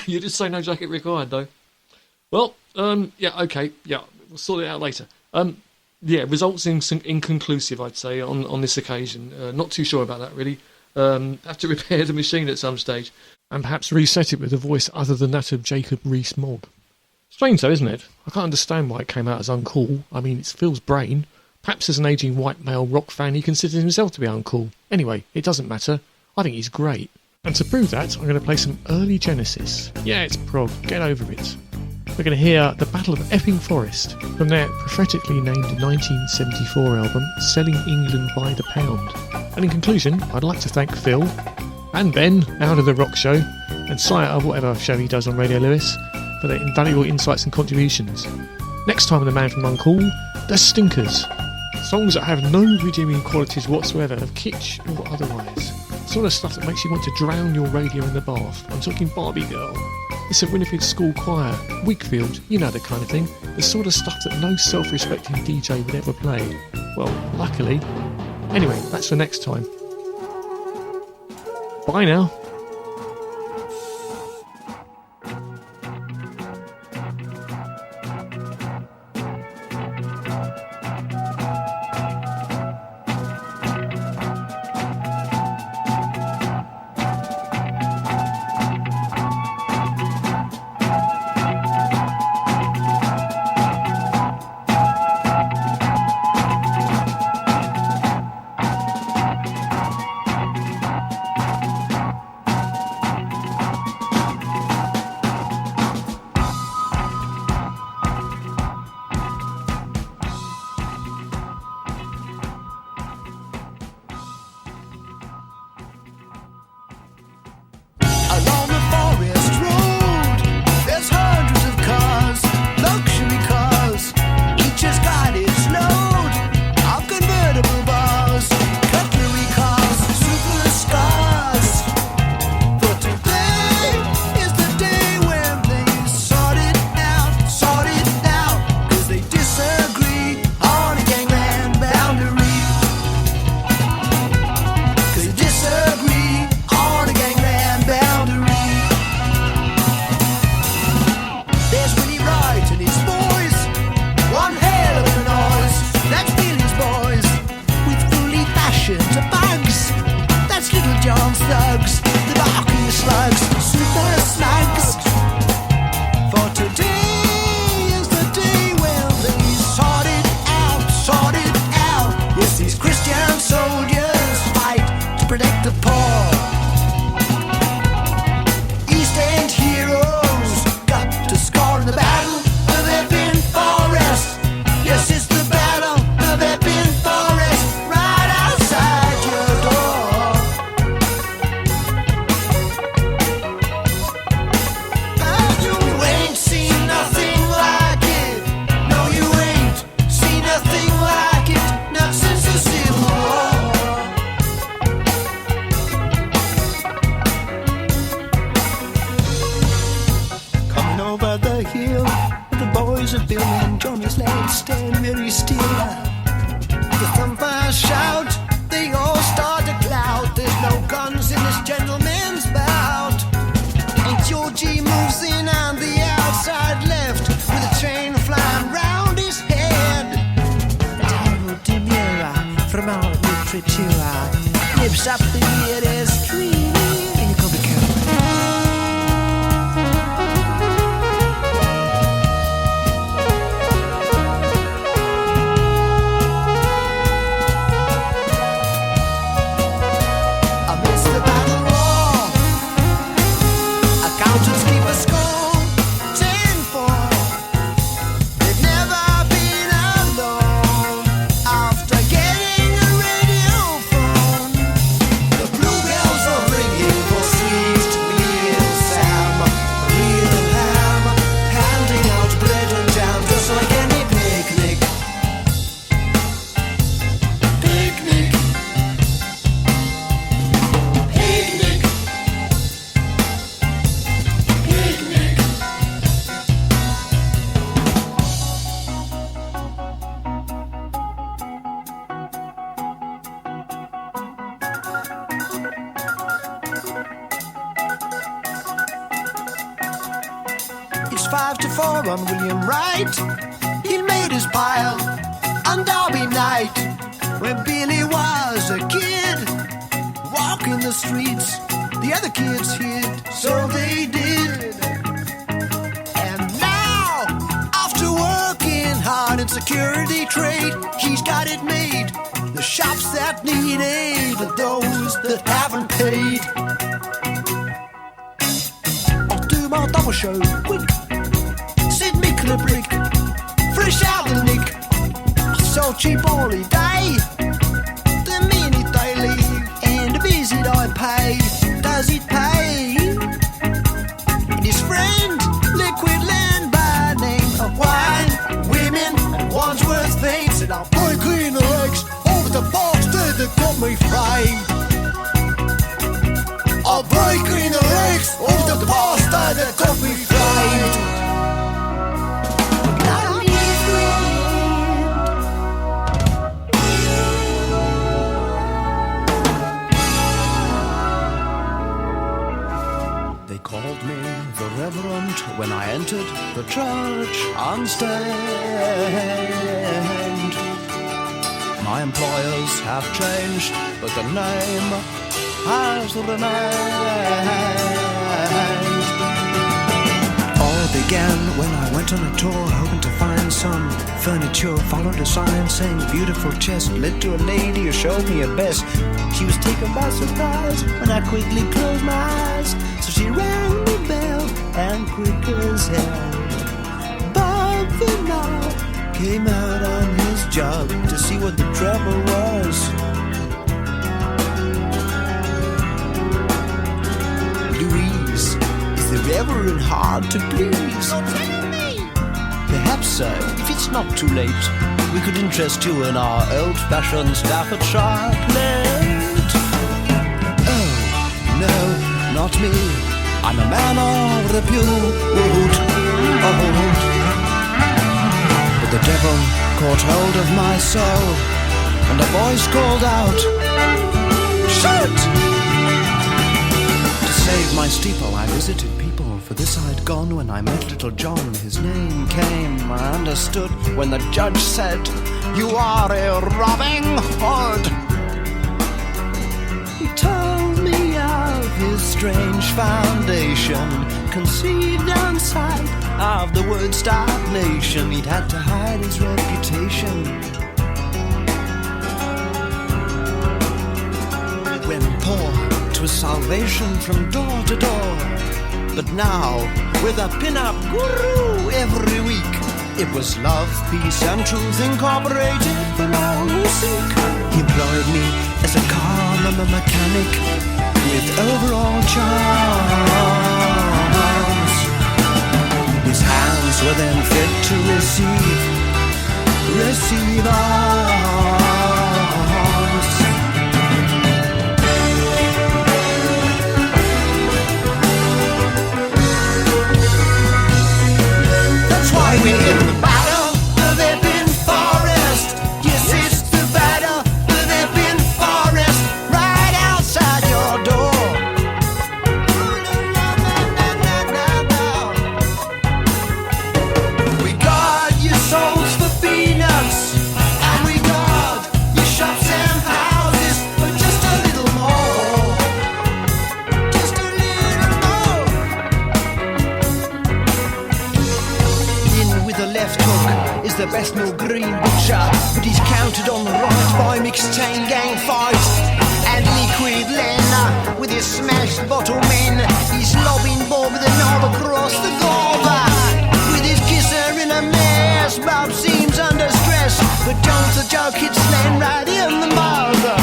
You did say no jacket required, though. Well, yeah, okay, yeah, we'll sort it out later. Yeah, results inconclusive, I'd say, on this occasion. Not too sure about that, really. Have to repair the machine at some stage, and perhaps reset it with a voice other than that of Jacob Rees-Mogg. Strange, though, isn't it? I can't understand why it came out as uncool. I mean, it's Phil's brain. Perhaps as an ageing white male rock fan, he considers himself to be uncool. Anyway, it doesn't matter. I think he's great. And to prove that, I'm going to play some early Genesis. Yeah, it's prog. Get over it. We're going to hear The Battle of Epping Forest from their prophetically named 1974 album, Selling England by the Pound. And in conclusion, I'd like to thank Phil and Ben, out of the rock show, and Sire of whatever show he does on Radio Lewis, for their invaluable insights and contributions. Next time on The Man from Uncool, The Stinkers. Songs that have no redeeming qualities whatsoever of kitsch or otherwise. Sort of stuff that makes you want to drown your radio in the bath. I'm talking Barbie Girl. The St Winifred School Choir, Wakefield, you know the kind of thing. The sort of stuff that no self-respecting DJ would ever play. Well, luckily. Anyway, that's for next time. Bye now. hill. The boys of Bill and Johnny's lads stand very still. The thumpers shout, they all start to clout. There's no guns in this gentleman's bout. And Georgie moves in on the outside left with a chain flying round his head. A tiny demure from our literature nips up the weirdest tree. You go be careful. It's 5-4 on William Wright. He made his pile on Derby night when Billy was a kid walking the streets. The other kids hid, so they did. And now, after working hard in security trade, he's got it made. The shops that need aid are those that haven't paid. I'll do my double show quick. Sid Mickle a brick, fresh out the nick. So cheap all day. The minute they leave and the visit I pay, does it pay? And his friend, liquid land by name of wine, women, and Wandsworth fame said I'll break in the legs over the bastard that got me framed. I'll break in the legs over the bastard that got me framed. They called me the Reverend when I entered the church unstained. My employers have changed, but the name has remained. All began when I went on a tour, hoping to find some furniture. Followed a sign saying beautiful chest, led to a lady who showed me her best. She was taken by surprise when I quickly closed my eyes. So she rang the bell and quick as hell Bob Vinall came out on his job to see what the trouble was. Louise, is the Reverend hard to please? Oh, tell me! Perhaps, sir, if it's not too late, we could interest you in our old-fashioned Staffordshire plate. Oh, no, not me. I'm a man of repute. But the devil caught hold of my soul, and a voice called out, "Shoot!" To save my steeple, I visited people, for this I'd gone when I met little John. His name came, I understood, when the judge said, "You are a Robin Hood." He told me of his strange foundation, conceived outside of the word stagnation. He'd had to hide his reputation. When poor, 'twas salvation from door to door. But now, with a pin-up guru every week, it was love, peace, and truth incorporated for all who seek. He employed me as a car mechanic with overall charms. His hands were then fit to receive arms. is the best mill green butcher, but he's counted on the right by mixed chain gang fight and liquid Lena with his smashed bottle men. He's lobbing Bob with a knob across the gobber with his kisser in a mess. Bob seems under stress, but don't the joke hits Sven right in the mother.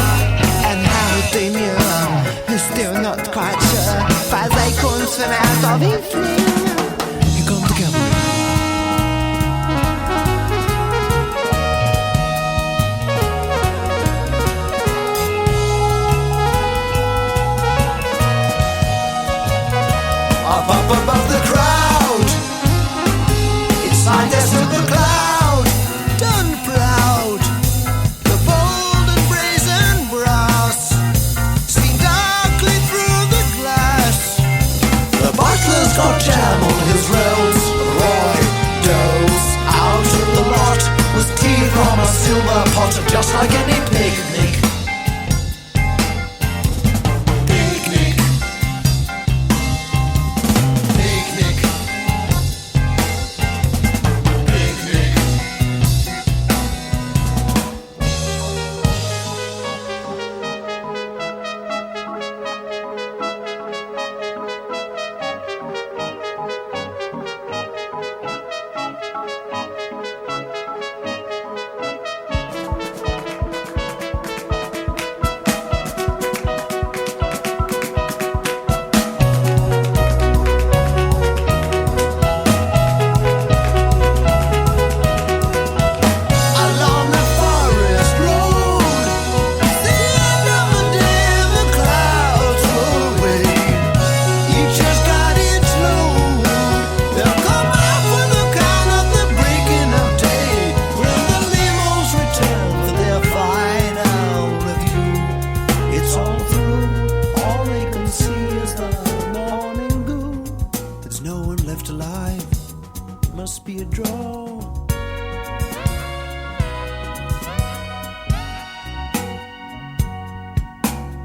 And Howard Damien is still not quite sure. 5 acorns from out of his flame. You come together. Up above the crowd, it's signed as to the cloud, done proud. The bold and brazen brass seen darkly through the glass. The butler's got jam on his rails. Roy does out of the lot with tea from a silver pot, just like any picnic.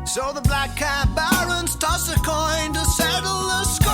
So the black cat barons toss a coin to settle the score.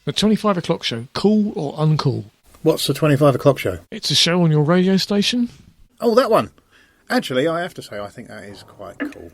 The 25 o'clock show, cool or uncool? What's the 25 o'clock show? It's a show on your radio station. Oh, that one. Actually, I have to say, I think that is quite cool.